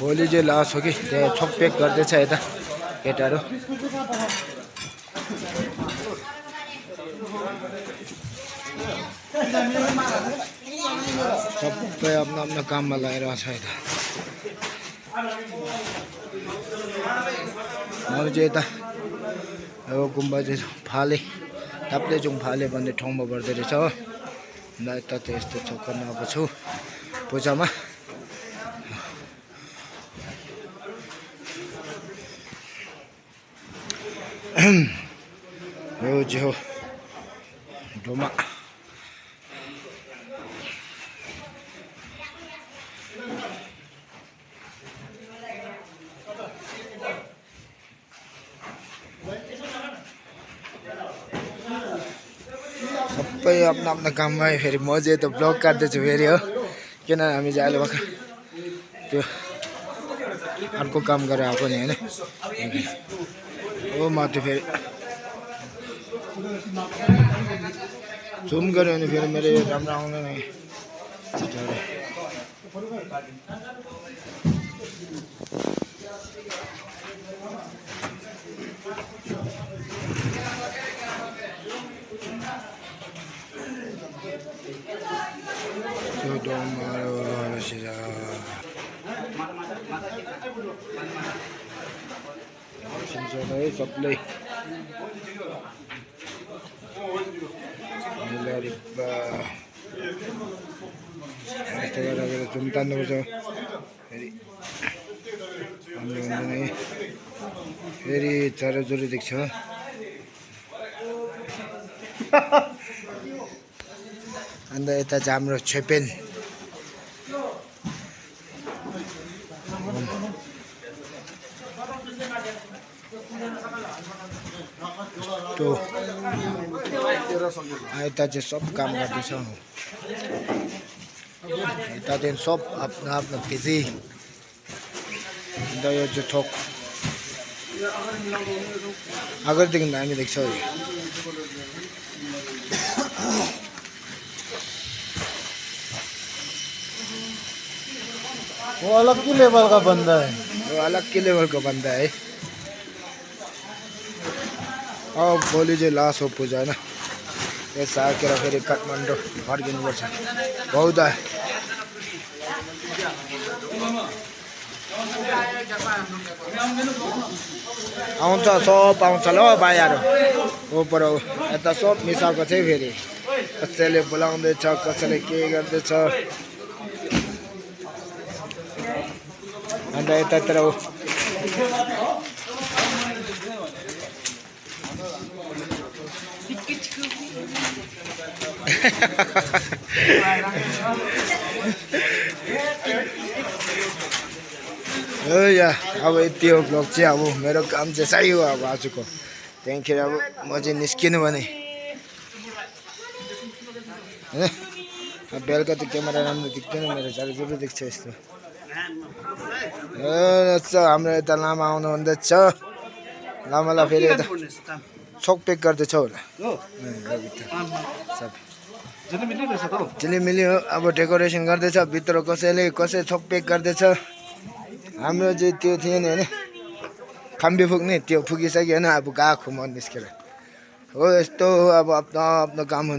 भोलि चाहिँ लास हो कि त्यहाँ छोकपेक गर्दैछ यता केटाहरू। सबै आफ्नो आफ्नो काममा लगाइरहेको छ यता। अरू चाहिँ यता अब गुम्बा चाहिँ फाले ताप्लेजुङ फाले भन्ने ठाउँमा पर्दो रहेछ हो। अन्त यता त यस्तो चक्कर आएको छु पूजामा। यो चाहिँ हो डोमा। सबै आफ्नो आफ्नो काममा फेरि म चाहिँ यता ब्लग काट्दैछु फेरि हो। किनभने हामी चाहिँ अहिले भर्खर त्यो अर्को काम गरेर आएको नि होइन। हो माथि फेरि जुम गऱ्यो भने फेरि मेरो यो राम्रो आउँदैन। सबले यस्तो गरेर जुम तान्नुपर्छ फेरि फेरि चराचुरी देख्छ। अन्त यता चाहिँ हाम्रो छेपेन यता चाहिँ सब काम गर्दैछ। यतादेखि सब आफ्नो आफ्नो बिजी। अन्त यो चाहिँ थोक अगाडिदेखि हामी देख्छ। वो अलग ही लेवल का बंदा है, वो अलग ही लेवल का बंदा है। अब भोलि चाहिँ लास हो पूजा होइन। यस आकेर फेरि काठमाडौँ फर्किनुपर्छ। बहुत आउँछ सब आउँछ ल भाइहरू उपर यता सब मिसाएको चाहिँ फेरि कसैले बोलाउँदैछ कसैले के गर्दैछ। अन्त यतातिर अब यति हो ब्लग चाहिँ। अब मेरो काम चाहिँ सही हो अब आजको। त्यहाँखेर अब म चाहिँ निस्किनु भने होइन। अब बेलुका त क्यामेरा राम्रो देख्दैन मेरो, चारैचुरी देख्छ यस्तो। हाम्रो यता लामा आउनु भन्दैछ। लामालाई फेरि यता छोकपेक गर्दैछ होला। झिलिमिली हो अब डेकोरेसन गर्दैछ भित्र। कसै छोकपेक गर्दैछ। हाम्रो चाहिँ त्यो थिएन होइन खम्बी फुक्ने, त्यो फुकिसक्यो होइन। अब गएको म निस्केर हो। यस्तो अब आफ्नो आफ्नो काम हुन्छ।